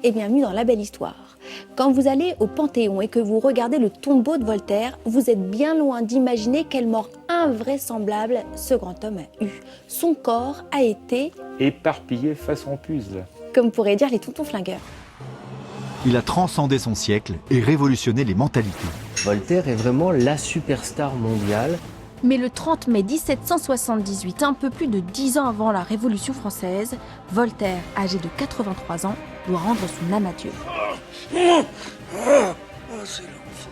Eh bien, bienvenue dans La Belle Histoire. Quand vous allez au Panthéon et que vous regardez le tombeau de Voltaire, vous êtes bien loin d'imaginer quelle mort invraisemblable ce grand homme a eu. Son corps a été éparpillé façon puzzle, comme pourraient dire les tontons flingueurs. Il a transcendé son siècle et révolutionné les mentalités. Voltaire est vraiment la superstar mondiale. Mais le 30 mai 1778, un peu plus de 10 ans avant la Révolution française, Voltaire, âgé de 83 ans, doit rendre son âme à Dieu.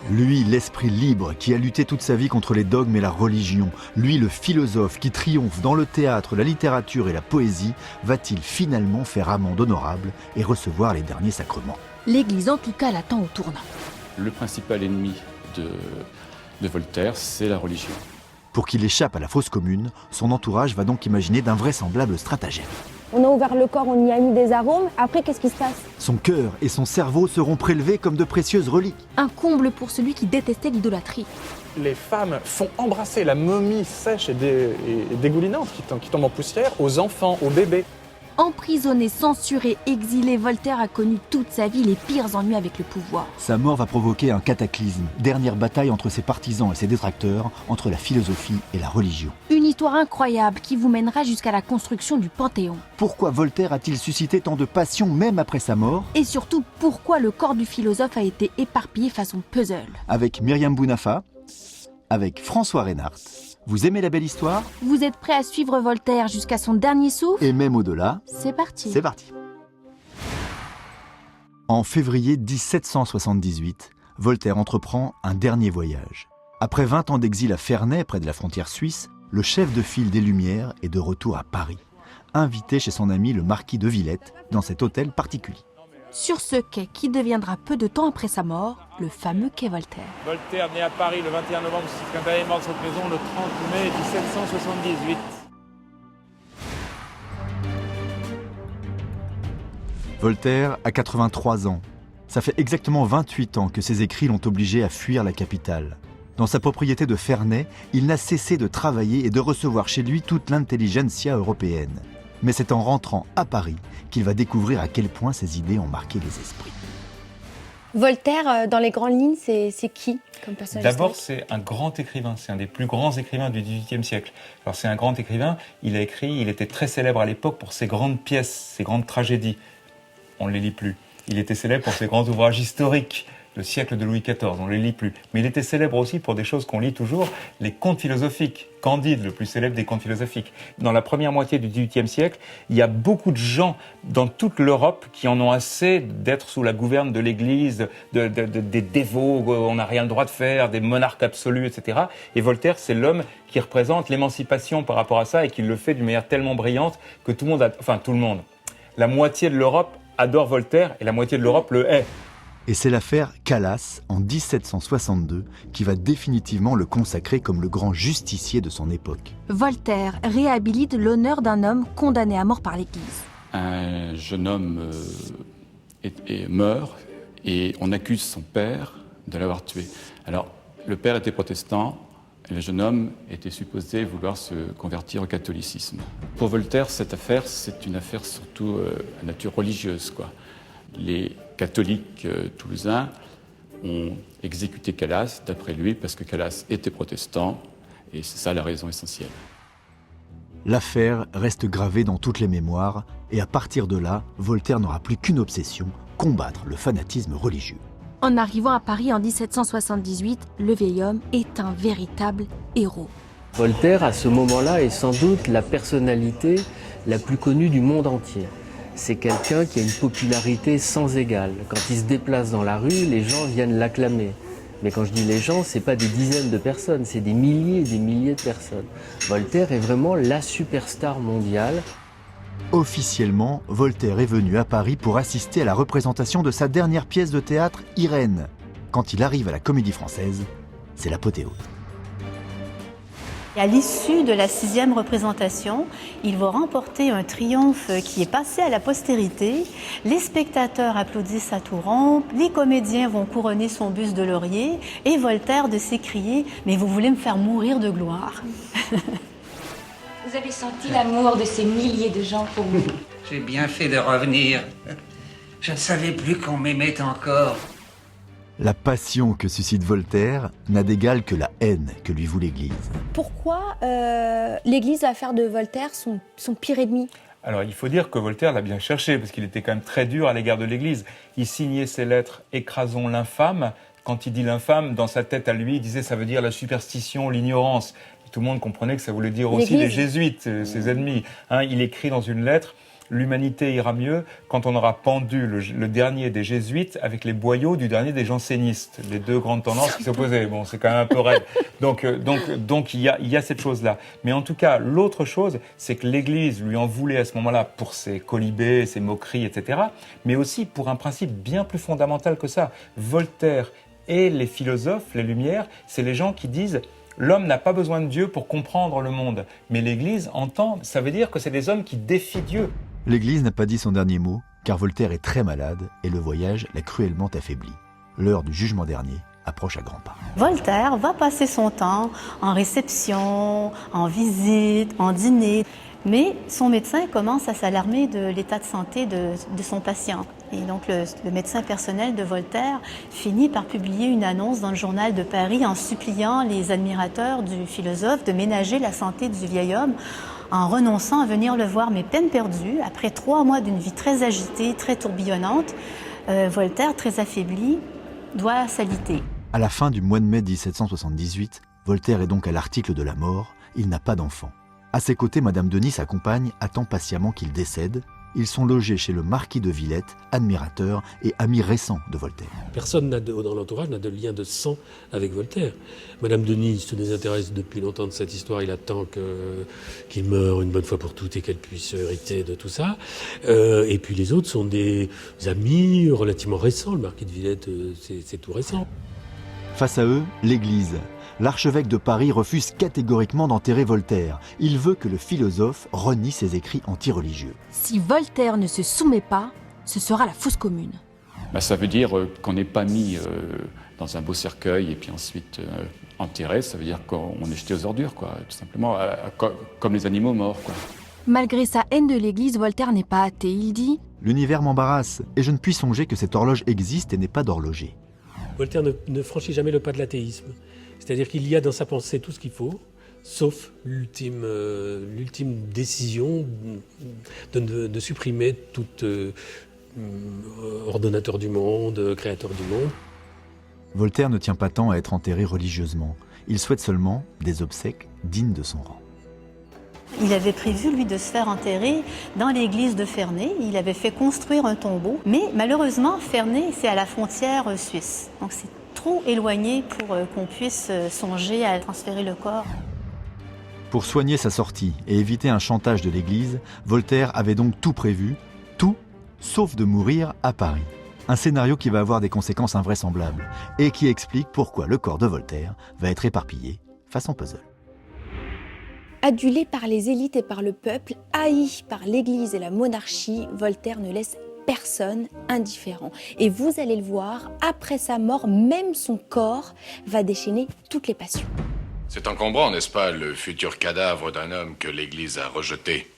Lui, l'esprit libre qui a lutté toute sa vie contre les dogmes et la religion, lui, le philosophe qui triomphe dans le théâtre, la littérature et la poésie, va-t-il finalement faire amende honorable et recevoir les derniers sacrements? L'Église, en tout cas, l'attend au tournant. Le principal ennemi de Voltaire, c'est la religion. Pour qu'il échappe à la fosse commune, son entourage va donc imaginer d'invraisemblables stratagèmes. On a ouvert le corps, on y a mis des arômes. Après, qu'est-ce qui se passe? Son cœur et son cerveau seront prélevés comme de précieuses reliques. Un comble pour celui qui détestait l'idolâtrie. Les femmes font embrasser la momie sèche et dégoulinante qui tombe en poussière aux enfants, aux bébés. Emprisonné, censuré, exilé, Voltaire a connu toute sa vie les pires ennuis avec le pouvoir. Sa mort va provoquer un cataclysme, dernière bataille entre ses partisans et ses détracteurs, entre la philosophie et la religion. Une histoire incroyable qui vous mènera jusqu'à la construction du Panthéon. Pourquoi Voltaire a-t-il suscité tant de passion même après sa mort? Et surtout, pourquoi le corps du philosophe a été éparpillé façon puzzle. Avec Myriam Bounafa, avec François Reynard. Vous aimez La Belle Histoire? Vous êtes prêt à suivre Voltaire jusqu'à son dernier souffle? Et même au-delà? C'est parti. C'est parti. En février 1778, Voltaire entreprend un dernier voyage. Après 20 ans d'exil à Ferney, près de la frontière suisse, le chef de file des Lumières est de retour à Paris, invité chez son ami le marquis de Villette, dans cet hôtel particulier. Sur ce quai qui deviendra peu de temps après sa mort, le fameux quai Voltaire. Voltaire né à Paris le 21 novembre 1651 et mort dans cette maison le 30 mai 1778. Voltaire a 83 ans. Ça fait exactement 28 ans que ses écrits l'ont obligé à fuir la capitale. Dans sa propriété de Ferney, il n'a cessé de travailler et de recevoir chez lui toute l'intelligentsia européenne. Mais c'est en rentrant à Paris qu'il va découvrir à quel point ses idées ont marqué les esprits. Voltaire, dans les grandes lignes, c'est qui comme personnage? D'abord, historique c'est un grand écrivain, c'est un des plus grands écrivains du XVIIIe siècle. Alors c'est un grand écrivain, il était très célèbre à l'époque pour ses grandes pièces, ses grandes tragédies. On ne les lit plus. Il était célèbre pour ses grands ouvrages historiques, le siècle de Louis XIV, on ne les lit plus. Mais il était célèbre aussi pour des choses qu'on lit toujours, les contes philosophiques. Candide, le plus célèbre des contes philosophiques. Dans la première moitié du XVIIIe siècle, il y a beaucoup de gens dans toute l'Europe qui en ont assez d'être sous la gouverne de l'Église, des dévots, on n'a rien le droit de faire, des monarques absolus, etc. Et Voltaire, c'est l'homme qui représente l'émancipation par rapport à ça et qui le fait d'une manière tellement brillante que tout le monde, la moitié de l'Europe adore Voltaire et la moitié de l'Europe le hait. Et c'est l'affaire Calas, en 1762, qui va définitivement le consacrer comme le grand justicier de son époque. Voltaire réhabilite l'honneur d'un homme condamné à mort par l'Église. Un jeune homme meurt et on accuse son père de l'avoir tué. Alors, le père était protestant et le jeune homme était supposé vouloir se convertir au catholicisme. Pour Voltaire, cette affaire, c'est une affaire surtout à nature religieuse, quoi. Les catholiques toulousains ont exécuté Calas, d'après lui, parce que Calas était protestant, et c'est ça la raison essentielle. L'affaire reste gravée dans toutes les mémoires, et à partir de là, Voltaire n'aura plus qu'une obsession, combattre le fanatisme religieux. En arrivant à Paris en 1778, le vieil homme est un véritable héros. Voltaire, à ce moment-là, est sans doute la personnalité la plus connue du monde entier. C'est quelqu'un qui a une popularité sans égale. Quand il se déplace dans la rue, les gens viennent l'acclamer. Mais quand je dis les gens, c'est pas des dizaines de personnes, c'est des milliers et des milliers de personnes. Voltaire est vraiment la superstar mondiale. Officiellement, Voltaire est venu à Paris pour assister à la représentation de sa dernière pièce de théâtre, Irène. Quand il arrive à la Comédie Française, c'est l'apothéose. À l'issue de la 6e représentation, il va remporter un triomphe qui est passé à la postérité. Les spectateurs applaudissent à tout rompre, les comédiens vont couronner son buste de laurier et Voltaire de s'écrier « Mais vous voulez me faire mourir de gloire !» Vous avez senti l'amour de ces milliers de gens pour vous. J'ai bien fait de revenir. Je ne savais plus qu'on m'aimait encore. La passion que suscite Voltaire n'a d'égal que la haine que lui voue l'Église. Pourquoi l'Église va faire de Voltaire son pire ennemi ? Alors, il faut dire que Voltaire l'a bien cherché, parce qu'il était quand même très dur à l'égard de l'Église. Il signait ses lettres « Écrasons l'infâme ». Quand il dit l'infâme, dans sa tête à lui, il disait ça veut dire la superstition, l'ignorance. Tout le monde comprenait que ça voulait dire aussi les jésuites, ses ennemis. Il écrit dans une lettre « L'humanité ira mieux quand on aura pendu le dernier des jésuites avec les boyaux du dernier des jansénistes ». Les deux grandes tendances qui s'opposaient. Bon, c'est quand même un peu raide. Donc il y a cette chose-là. Mais en tout cas, l'autre chose, c'est que l'Église lui en voulait à ce moment-là pour ses colibés, ses moqueries, etc. Mais aussi pour un principe bien plus fondamental que ça. Voltaire et les philosophes, les Lumières, c'est les gens qui disent « L'homme n'a pas besoin de Dieu pour comprendre le monde ». Mais l'Église entend, ça veut dire que c'est des hommes qui défient Dieu. L'Église n'a pas dit son dernier mot, car Voltaire est très malade et le voyage l'a cruellement affaibli. L'heure du jugement dernier approche à grands pas. Voltaire va passer son temps en réception, en visite, en dîner. Mais son médecin commence à s'alarmer de l'état de santé de son patient. Et donc le médecin personnel de Voltaire finit par publier une annonce dans le journal de Paris en suppliant les admirateurs du philosophe de ménager la santé du vieil homme en renonçant à venir le voir. Mais peine perdue, après 3 mois d'une vie très agitée, très tourbillonnante, Voltaire, très affaibli, doit s'aliter. À la fin du mois de mai 1778, Voltaire est donc à l'article de la mort, il n'a pas d'enfant. À ses côtés, Madame Denis, sa compagne, attend patiemment qu'il décède. Ils sont logés chez le marquis de Villette, admirateur et ami récent de Voltaire. Personne dans l'entourage n'a de lien de sang avec Voltaire. Madame Denis se désintéresse depuis longtemps de cette histoire. Il attend qu'il meure une bonne fois pour toutes et qu'elle puisse hériter de tout ça. Et puis les autres sont des amis relativement récents. Le marquis de Villette, c'est tout récent. Face à eux, l'Église. L'archevêque de Paris refuse catégoriquement d'enterrer Voltaire. Il veut que le philosophe renie ses écrits anti-religieux. Si Voltaire ne se soumet pas, ce sera la fosse commune. Ça veut dire qu'on n'est pas mis dans un beau cercueil et puis ensuite enterré. Ça veut dire qu'on est jeté aux ordures, quoi, tout simplement, comme les animaux morts, quoi. Malgré sa haine de l'Église, Voltaire n'est pas athée. Il dit « L'univers m'embarrasse et je ne puis songer que cette horloge existe et n'est pas d'horloger. » Voltaire ne franchit jamais le pas de l'athéisme. C'est-à-dire qu'il y a dans sa pensée tout ce qu'il faut, sauf l'ultime décision de supprimer tout ordonnateur du monde, créateur du monde. Voltaire ne tient pas tant à être enterré religieusement. Il souhaite seulement des obsèques dignes de son rang. Il avait prévu, lui, de se faire enterrer dans l'église de Ferney. Il avait fait construire un tombeau. Mais malheureusement, Ferney, c'est à la frontière suisse. Donc c'est trop éloigné pour qu'on puisse songer à transférer le corps. Pour soigner sa sortie et éviter un chantage de l'Église, Voltaire avait donc tout prévu, tout, sauf de mourir à Paris. Un scénario qui va avoir des conséquences invraisemblables et qui explique pourquoi le corps de Voltaire va être éparpillé façon puzzle. Adulé par les élites et par le peuple, haï par l'Église et la monarchie, Voltaire ne laisse personne indifférent. Et vous allez le voir, après sa mort, même son corps va déchaîner toutes les passions. C'est encombrant, n'est-ce pas, le futur cadavre d'un homme que l'Église a rejeté.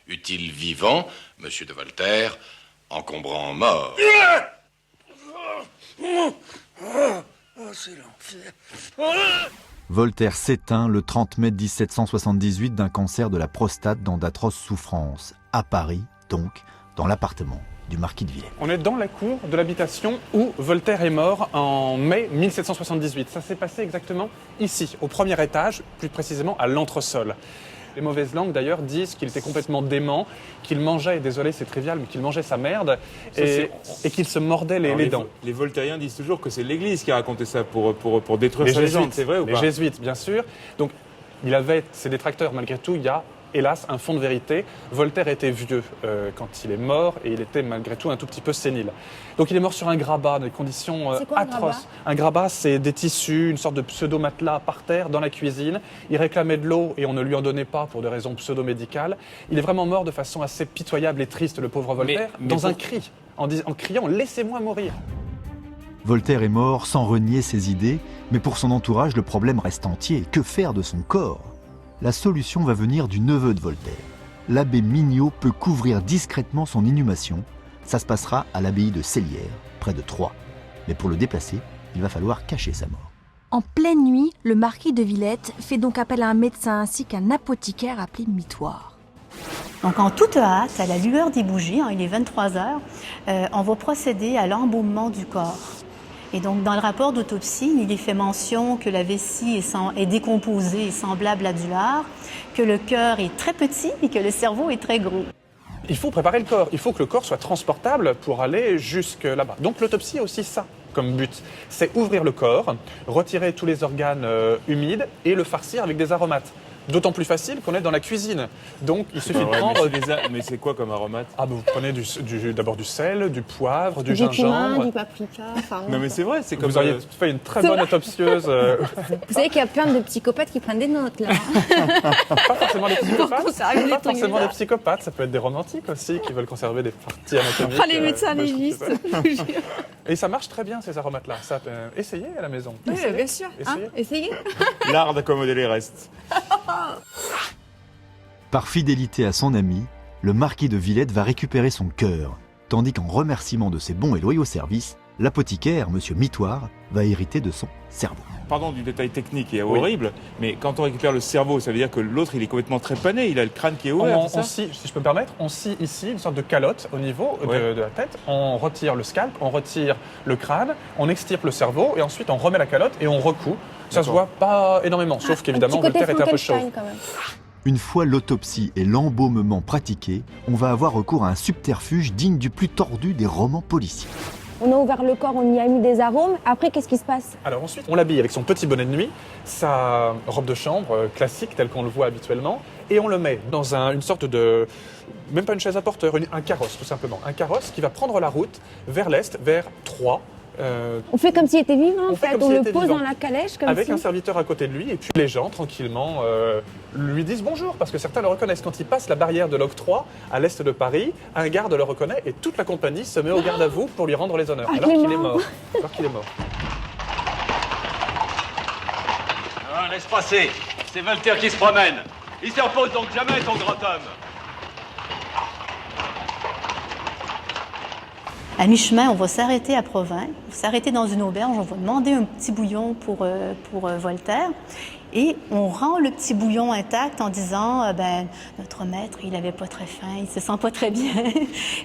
Utile vivant, monsieur de Voltaire, encombrant mort. C'est l'enfer. Voltaire s'éteint le 30 mai 1778 d'un cancer de la prostate dans d'atroces souffrances, à Paris, donc, dans l'appartement du marquis de Villette. On est dans la cour de l'habitation où Voltaire est mort en mai 1778. Ça s'est passé exactement ici, au premier étage, plus précisément à l'entresol. Les mauvaises langues d'ailleurs disent qu'il était complètement dément, qu'il mangeait, désolé c'est trivial, mais qu'il mangeait sa merde et qu'il se mordait les dents. Les voltairiens disent toujours que c'est l'Église qui a raconté ça pour détruire sa légende, c'est vrai ou pas? Les jésuites, bien sûr. Donc il avait ses détracteurs, malgré tout, il y a hélas, un fond de vérité. Voltaire était vieux quand il est mort et il était malgré tout un tout petit peu sénile. Donc il est mort sur un grabat, dans des conditions atroces. Un grabat, c'est des tissus, une sorte de pseudo-matelas par terre dans la cuisine. Il réclamait de l'eau et on ne lui en donnait pas pour des raisons pseudo-médicales. Il est vraiment mort de façon assez pitoyable et triste, le pauvre Voltaire, un cri, en criant « Laissez-moi mourir ». Voltaire est mort sans renier ses idées, mais pour son entourage, le problème reste entier. Que faire de son corps ? La solution va venir du neveu de Voltaire. L'abbé Mignot peut couvrir discrètement son inhumation. Ça se passera à l'abbaye de Célières, près de Troyes. Mais pour le déplacer, il va falloir cacher sa mort. En pleine nuit, le marquis de Villette fait donc appel à un médecin ainsi qu'un apothicaire appelé Mitoire. Donc en toute hâte, à la lueur des bougies, il est 23 heures, on va procéder à l'embaumement du corps. Et donc dans le rapport d'autopsie, il est fait mention que la vessie est décomposée et semblable à du lard, que le cœur est très petit et que le cerveau est très gros. Il faut préparer le corps, il faut que le corps soit transportable pour aller jusque là-bas. Donc l'autopsie a aussi ça comme but, c'est ouvrir le corps, retirer tous les organes humides et le farcir avec des aromates. D'autant plus facile qu'on est dans la cuisine. Donc il suffit de prendre... Mais c'est quoi comme aromate? Vous prenez d'abord du sel, du poivre, du cumin, gingembre. du paprika. Non mais c'est vrai, c'est comme... Vous auriez fait une très bonne autopsieuse. Vous savez qu'il y a plein de psychopathes qui prennent des notes là. Pas forcément des psychopathes. Conserver Pas forcément des psychopathes, ça peut être des romantiques aussi qui veulent conserver des parties anatomiques. Les médecins légistes. Et ça marche très bien ces aromates-là. Ça peut essayez à la maison. Oui, bien sûr. Essayez. L'art d'accommoder les restes. Par fidélité à son ami, le marquis de Villette va récupérer son cœur, tandis qu'en remerciement de ses bons et loyaux services, l'apothicaire, M. Mitoire, va hériter de son cerveau. Pardon du détail technique et horrible, mais quand on récupère le cerveau, ça veut dire que l'autre il est complètement trépané, il a le crâne qui est ouvert. On scie, si je peux me permettre, on scie ici une sorte de calotte au niveau de la tête. On retire le scalp, on retire le crâne, on extirpe le cerveau et ensuite on remet la calotte et on recoud. Ça se voit pas énormément, sauf qu'évidemment le terre est un peu chauve. Une fois l'autopsie et l'embaumement pratiqués, on va avoir recours à un subterfuge digne du plus tordu des romans policiers. On a ouvert le corps, on y a mis des arômes. Après, qu'est-ce qui se passe? Alors ensuite, on l'habille avec son petit bonnet de nuit, sa robe de chambre classique telle qu'on le voit habituellement, et on le met dans une sorte de... même pas une chaise à porteur, un carrosse tout simplement. Un carrosse qui va prendre la route vers l'est, vers Troyes. On fait comme s'il était vivant en fait, on le pose vivant. dans la calèche comme avec si... un serviteur à côté de lui, et puis les gens tranquillement lui disent bonjour, parce que certains le reconnaissent. Quand il passe la barrière de l'octroi à l'est de Paris, un garde le reconnaît et toute la compagnie se met au garde à vous pour lui rendre les honneurs, alors qu'il est mort. Laisse passer, c'est Voltaire qui se promène. Il se repose donc jamais, ton grand homme. À mi-chemin, on va s'arrêter à Provins, on va s'arrêter dans une auberge, on va demander un petit bouillon pour Voltaire. Et on rend le petit bouillon intact en disant notre maître, il n'avait pas très faim, il se sent pas très bien.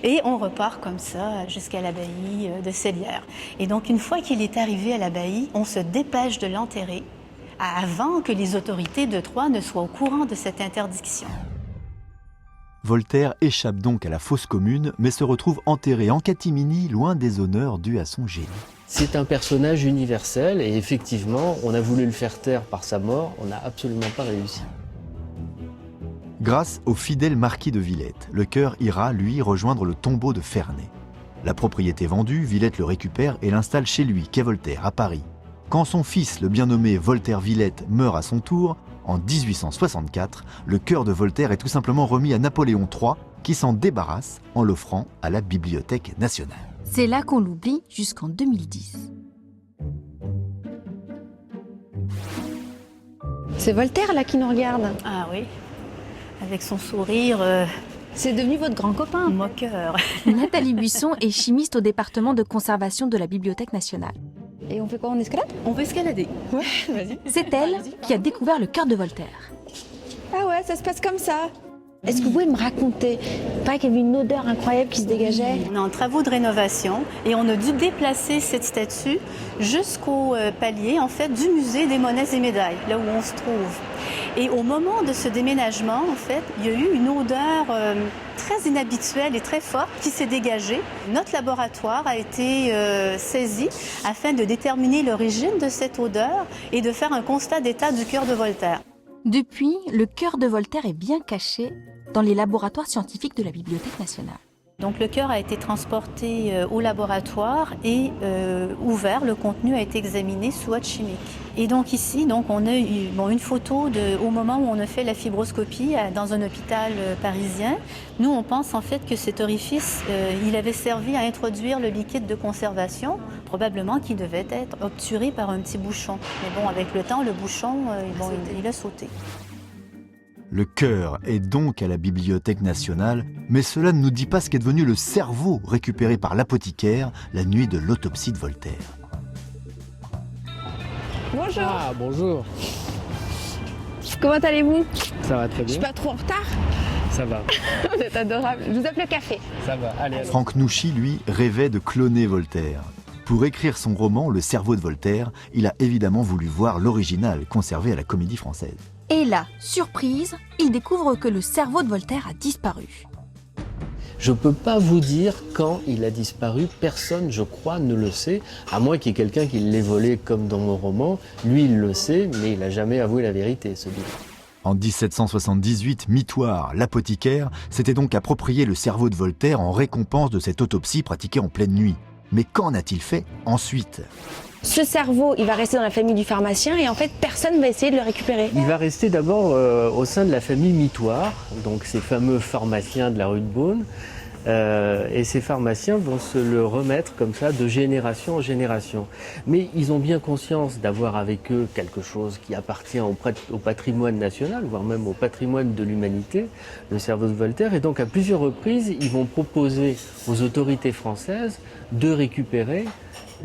Et on repart comme ça jusqu'à l'abbaye de Célières. Et donc, une fois qu'il est arrivé à l'abbaye, on se dépêche de l'enterrer avant que les autorités de Troyes ne soient au courant de cette interdiction. Voltaire échappe donc à la fosse commune, mais se retrouve enterré en catimini, loin des honneurs dus à son génie. C'est un personnage universel et effectivement, on a voulu le faire taire par sa mort, on n'a absolument pas réussi. Grâce au fidèle marquis de Villette, le cœur ira, lui, rejoindre le tombeau de Ferney. La propriété vendue, Villette le récupère et l'installe chez lui, quai Voltaire, à Paris. Quand son fils, le bien nommé Voltaire Villette, meurt à son tour, en 1864, le cœur de Voltaire est tout simplement remis à Napoléon III, qui s'en débarrasse en l'offrant à la Bibliothèque nationale. C'est là qu'on l'oublie jusqu'en 2010. C'est Voltaire là qui nous regarde. Ah oui, avec son sourire... C'est devenu votre grand copain. Moqueur. Nathalie Buisson est chimiste au département de conservation de la Bibliothèque nationale. Et on fait quoi, on escalade? On veut escalader. Ouais, vas-y. C'est elle qui a découvert le cœur de Voltaire. Ah ouais, ça se passe comme ça. Est-ce que vous pouvez me raconter? Pas qu'il y avait une odeur incroyable qui se dégageait? On est en travaux de rénovation et on a dû déplacer cette statue jusqu'au palier en fait, du musée des monnaies et médailles, là où on se trouve. Et au moment de ce déménagement, en fait, il y a eu une odeur très inhabituelle et très forte qui s'est dégagée. Notre laboratoire a été saisi afin de déterminer l'origine de cette odeur et de faire un constat d'état du cœur de Voltaire. Depuis, le cœur de Voltaire est bien caché dans les laboratoires scientifiques de la Bibliothèque nationale. Donc le cœur a été transporté au laboratoire et ouvert, le contenu a été examiné sous haute chimique. Et donc ici, on a une photo au moment où on a fait la fibroscopie dans un hôpital parisien. Nous, on pense en fait que cet orifice, il avait servi à introduire le liquide de conservation, probablement qu'il devait être obturé par un petit bouchon. Mais bon, avec le temps, le bouchon, il a sauté. Le cœur est donc à la Bibliothèque nationale, mais cela ne nous dit pas ce qu'est devenu le cerveau récupéré par l'apothicaire la nuit de l'autopsie de Voltaire. Bonjour. Ah, bonjour. Comment allez-vous? Ça va très Je suis bien. pas trop en retard? Ça va. Vous êtes adorable. Je vous appelle le café. Ça va. Allez, allez. Franck Nouchy, lui, rêvait de cloner Voltaire. Pour écrire son roman Le cerveau de Voltaire, il a évidemment voulu voir l'original conservé à la Comédie Française. Et là, surprise, il découvre que le cerveau de Voltaire a disparu. Je ne peux pas vous dire quand il a disparu. Personne, je crois, ne le sait. À moins qu'il y ait quelqu'un qui l'ait volé comme dans mon roman. Lui, il le sait, mais il n'a jamais avoué la vérité, celui-là. En 1778, Mitoire, l'apothicaire, s'était donc approprié le cerveau de Voltaire en récompense de cette autopsie pratiquée en pleine nuit. Mais qu'en a-t-il fait ensuite? Ce cerveau, il va rester dans la famille du pharmacien et en fait, personne ne va essayer de le récupérer. Il va rester d'abord au sein de la famille Mitoire, donc ces fameux pharmaciens de la rue de Beaune. Et ces pharmaciens vont se le remettre comme ça de génération en génération. Mais ils ont bien conscience d'avoir avec eux quelque chose qui appartient au patrimoine national, voire même au patrimoine de l'humanité, le cerveau de Voltaire. Et donc à plusieurs reprises, ils vont proposer aux autorités françaises de récupérer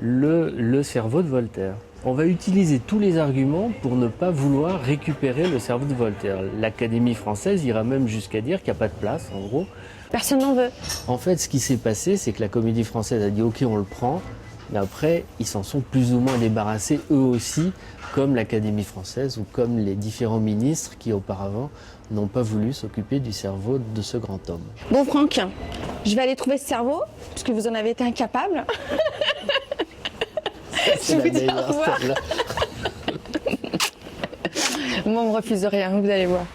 le cerveau de Voltaire. On va utiliser tous les arguments pour ne pas vouloir récupérer le cerveau de Voltaire. L'Académie française ira même jusqu'à dire qu'il n'y a pas de place, en gros. Personne n'en veut. En fait, ce qui s'est passé, c'est que la Comédie Française a dit « Ok, on le prend », mais après, ils s'en sont plus ou moins débarrassés eux aussi, comme l'Académie Française ou comme les différents ministres qui, auparavant, n'ont pas voulu s'occuper du cerveau de ce grand homme. Bon, Franck, je vais aller trouver ce cerveau, parce que vous en avez été incapable. Je vous dis au revoir. Moi, on me refuse rien, vous allez voir.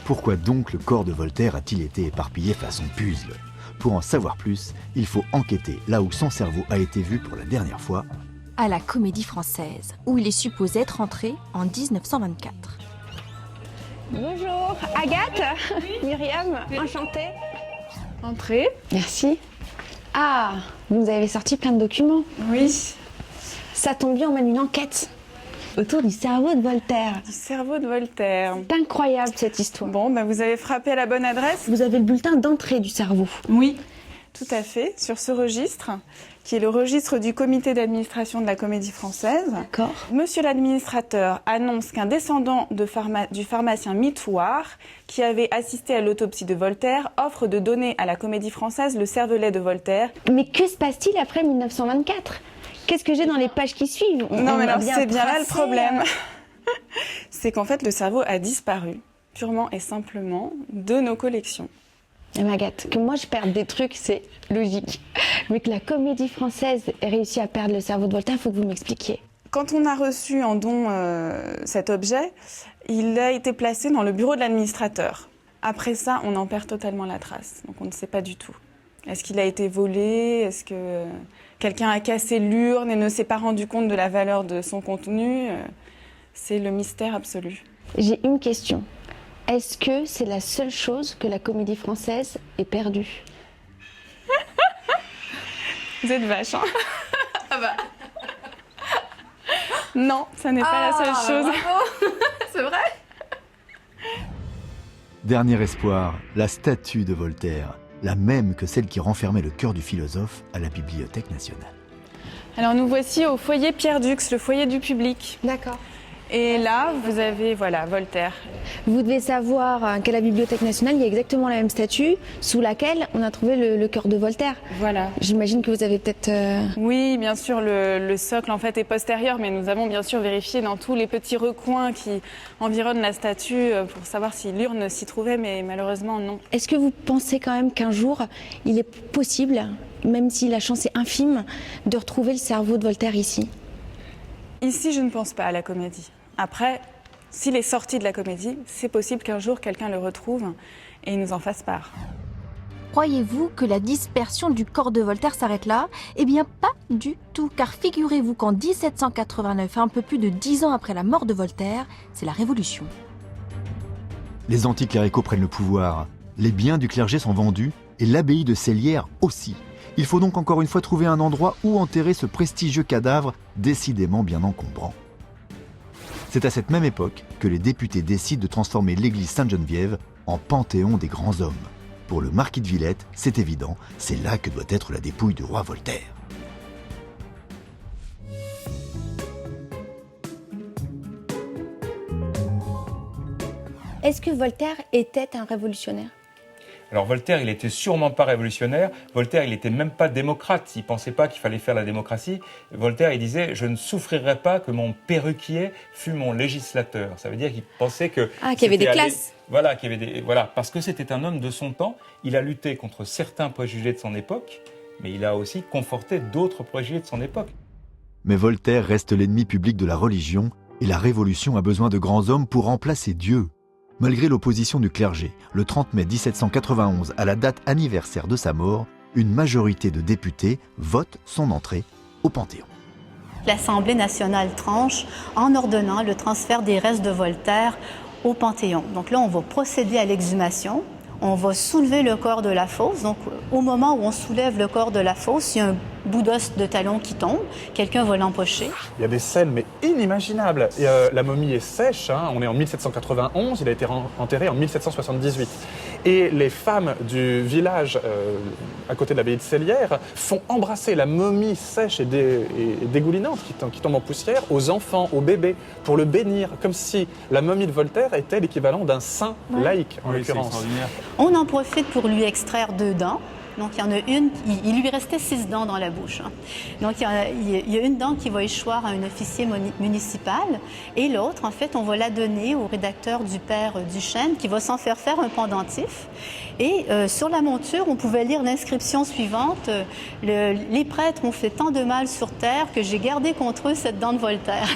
Pourquoi donc le corps de Voltaire a-t-il été éparpillé façon puzzle? Pour en savoir plus, il faut enquêter là où son cerveau a été vu pour la dernière fois. À la Comédie Française, où il est supposé être entré en 1924. Bonjour, Agathe, Myriam, enchantée. Entrez. Merci. Ah, vous avez sorti plein de documents. Oui. Ça tombe bien, on mène une enquête autour du cerveau de Voltaire. Du cerveau de Voltaire. C'est incroyable cette histoire. Bon, bah vous avez frappé à la bonne adresse. Vous avez le bulletin d'entrée du cerveau. Oui, tout à fait, sur ce registre, qui est le registre du comité d'administration de la Comédie Française. D'accord. Monsieur l'administrateur annonce qu'un descendant du pharmacien Mitoire, qui avait assisté à l'autopsie de Voltaire, offre de donner à la Comédie Française le cervelet de Voltaire. Mais que se passe-t-il après 1924 ? Qu'est-ce que j'ai dans les pages qui suivent? Non, mais alors c'est bien là le problème. C'est qu'en fait, le cerveau a disparu, purement et simplement, de nos collections. Et Agathe, que moi je perde des trucs, c'est logique. Mais que la Comédie Française ait réussi à perdre le cerveau de Voltaire, il faut que vous m'expliquiez. Quand on a reçu en don cet objet, il a été placé dans le bureau de l'administrateur. Après ça, on en perd totalement la trace, donc on ne sait pas du tout. Est-ce qu'il a été volé? Est-ce que quelqu'un a cassé l'urne et ne s'est pas rendu compte de la valeur de son contenu? C'est le mystère absolu. J'ai une question. Est-ce que c'est la seule chose que la Comédie Française ait perdue? Vous êtes vache, hein? Ah bah. Non, ça n'est pas la seule chose. C'est vrai? Dernier espoir, la statue de Voltaire, la même que celle qui renfermait le cœur du philosophe à la Bibliothèque nationale. Alors nous voici au foyer Pierre Dux, le foyer du public. D'accord. Et là, vous avez, voilà, Voltaire. Vous devez savoir qu'à la Bibliothèque nationale, il y a exactement la même statue sous laquelle on a trouvé le cœur de Voltaire. Voilà. J'imagine que vous avez peut-être... Oui, bien sûr, le socle en fait est postérieur, mais nous avons bien sûr vérifié dans tous les petits recoins qui environnent la statue pour savoir si l'urne s'y trouvait, mais malheureusement non. Est-ce que vous pensez quand même qu'un jour, il est possible, même si la chance est infime, de retrouver le cerveau de Voltaire ici? Ici, je ne pense pas à la Comédie. Après, s'il est sorti de la Comédie, c'est possible qu'un jour quelqu'un le retrouve et nous en fasse part. Croyez-vous que la dispersion du corps de Voltaire s'arrête là? Eh bien pas du tout, car figurez-vous qu'en 1789, un peu plus de 10 ans après la mort de Voltaire, c'est la Révolution. Les anticléricaux prennent le pouvoir, les biens du clergé sont vendus et l'abbaye de Célières aussi. Il faut donc encore une fois trouver un endroit où enterrer ce prestigieux cadavre décidément bien encombrant. C'est à cette même époque que les députés décident de transformer l'église Sainte-Geneviève en panthéon des grands hommes. Pour le marquis de Villette, c'est évident, c'est là que doit être la dépouille du roi Voltaire. Est-ce que Voltaire était un révolutionnaire ? Alors Voltaire, il était sûrement pas révolutionnaire. Voltaire, il était même pas démocrate. Il pensait pas qu'il fallait faire la démocratie. Voltaire, il disait « Je ne souffrirai pas que mon perruquier fût mon législateur ». Ça veut dire qu'il pensait que... qu'il y avait des classes. Voilà, qu'il y avait des... Voilà, parce que c'était un homme de son temps. Il a lutté contre certains préjugés de son époque, mais il a aussi conforté d'autres préjugés de son époque. Mais Voltaire reste l'ennemi public de la religion et la Révolution a besoin de grands hommes pour remplacer Dieu. Malgré l'opposition du clergé, le 30 mai 1791, à la date anniversaire de sa mort, une majorité de députés vote son entrée au Panthéon. L'Assemblée nationale tranche en ordonnant le transfert des restes de Voltaire au Panthéon. Donc là, on va procéder à l'exhumation. On va soulever le corps de la fosse. Donc, au moment où on soulève le corps de la fosse, il y a un bout d'os de talon qui tombe. Quelqu'un va l'empocher. Il y a des scènes, mais inimaginables. Et, la momie est sèche. On est en 1791. Il a été enterré en 1778. Et les femmes du village, à côté de l'abbaye de Célières, font embrasser la momie sèche et dégoulinante qui tombe en poussière aux enfants, aux bébés, pour le bénir, comme si la momie de Voltaire était l'équivalent d'un saint laïque, en l'occurrence. On en profite pour lui extraire 2 dents. Donc, il y en a une, il lui restait 6 dents dans la bouche. Donc, il y a une dent qui va échoir à un officier municipal et l'autre, en fait, on va la donner au rédacteur du père Duchesne qui va s'en faire un pendentif. Et sur la monture, on pouvait lire l'inscription suivante. Les prêtres m'ont fait tant de mal sur terre que j'ai gardé contre eux cette dent de Voltaire.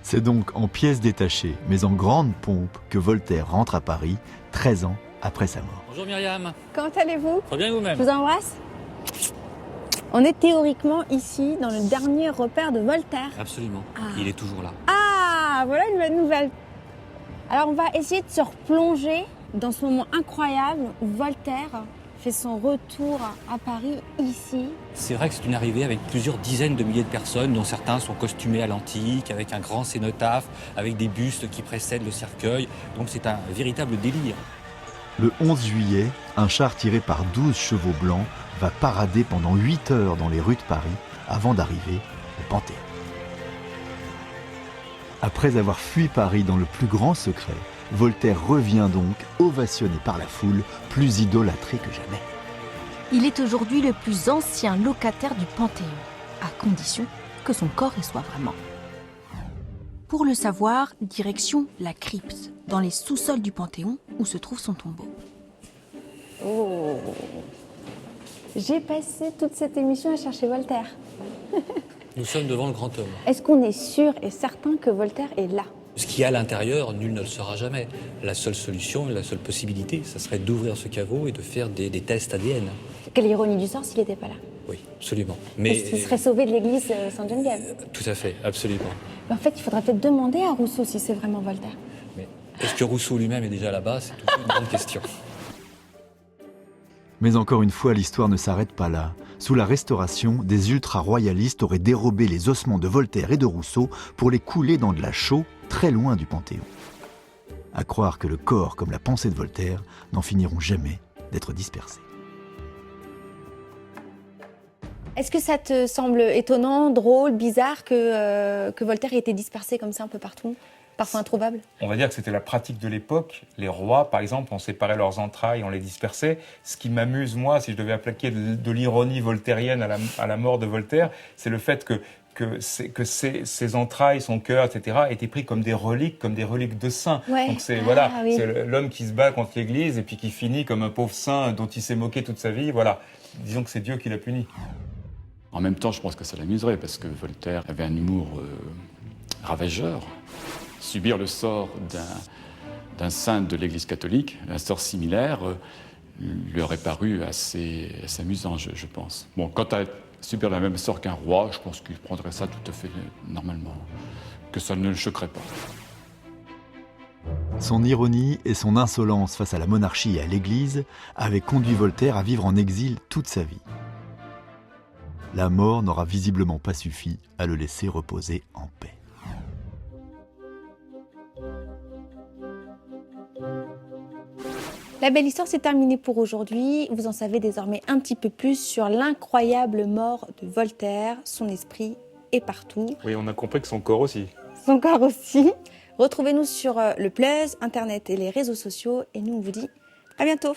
C'est donc en pièces détachées, mais en grande pompe, que Voltaire rentre à Paris, 13 ans après sa mort. Bonjour Myriam. Comment allez-vous ? Très bien vous-même. Je vous embrasse. On est théoriquement ici, dans le dernier repère de Voltaire. Absolument. Il est toujours là. Ah, voilà une bonne nouvelle. Alors on va essayer de se replonger dans ce moment incroyable où Voltaire fait son retour à Paris, ici. C'est vrai que c'est une arrivée avec plusieurs dizaines de milliers de personnes, dont certains sont costumés à l'antique, avec un grand cénotaphe, avec des bustes qui précèdent le cercueil. Donc c'est un véritable délire. Le 11 juillet, un char tiré par 12 chevaux blancs va parader pendant 8 heures dans les rues de Paris avant d'arriver au Panthéon. Après avoir fui Paris dans le plus grand secret, Voltaire revient donc ovationné par la foule, plus idolâtré que jamais. Il est aujourd'hui le plus ancien locataire du Panthéon, à condition que son corps y soit vraiment. Pour le savoir, direction la crypte, dans les sous-sols du Panthéon où se trouve son tombeau. Oh. J'ai passé toute cette émission à chercher Voltaire. Nous sommes devant le grand homme. Est-ce qu'on est sûr et certain que Voltaire est là ? Ce qu'il y a à l'intérieur, nul ne le saura jamais. La seule solution, la seule possibilité, ça serait d'ouvrir ce caveau et de faire des tests ADN. Quelle ironie du sort s'il n'était pas là. Oui, absolument. Mais il serait sauvé de l'église Sainte-Geneviève. Tout à fait, absolument. Mais en fait, il faudrait peut-être demander à Rousseau si c'est vraiment Voltaire. Mais est-ce que Rousseau lui-même est déjà là-bas ? C'est toute une grande question. Mais encore une fois, l'histoire ne s'arrête pas là. Sous la Restauration, des ultra-royalistes auraient dérobé les ossements de Voltaire et de Rousseau pour les couler dans de la chaux très loin du Panthéon. À croire que le corps comme la pensée de Voltaire n'en finiront jamais d'être dispersés. Est-ce que ça te semble étonnant, drôle, bizarre que Voltaire ait été dispersé comme ça un peu partout ? Parfois introuvable. On va dire que c'était la pratique de l'époque. Les rois, par exemple, on séparait leurs entrailles, on les dispersait. Ce qui m'amuse, moi, si je devais appliquer de l'ironie voltairienne à la mort de Voltaire, c'est le fait que ses entrailles, son cœur, etc., étaient pris comme des reliques de saints. Ouais. Donc c'est oui. c'est l'homme qui se bat contre l'Église et puis qui finit comme un pauvre saint dont il s'est moqué toute sa vie. Voilà. Disons que c'est Dieu qui l'a puni. En même temps, je pense que ça l'amuserait parce que Voltaire avait un humour ravageur. Subir le sort d'un saint de l'Église catholique, un sort similaire, lui aurait paru assez amusant, je pense. Bon, quant à subir le même sort qu'un roi, je pense qu'il prendrait ça tout à fait normalement, que ça ne le choquerait pas. Son ironie et son insolence face à la monarchie et à l'Église avaient conduit Voltaire à vivre en exil toute sa vie. La mort n'aura visiblement pas suffi à le laisser reposer en paix. La belle histoire, c'est terminé pour aujourd'hui. Vous en savez désormais un petit peu plus sur l'incroyable mort de Voltaire. Son esprit est partout. Oui, on a compris que son corps aussi. Son corps aussi. Retrouvez-nous sur le Plus, Internet et les réseaux sociaux. Et nous, on vous dit à bientôt.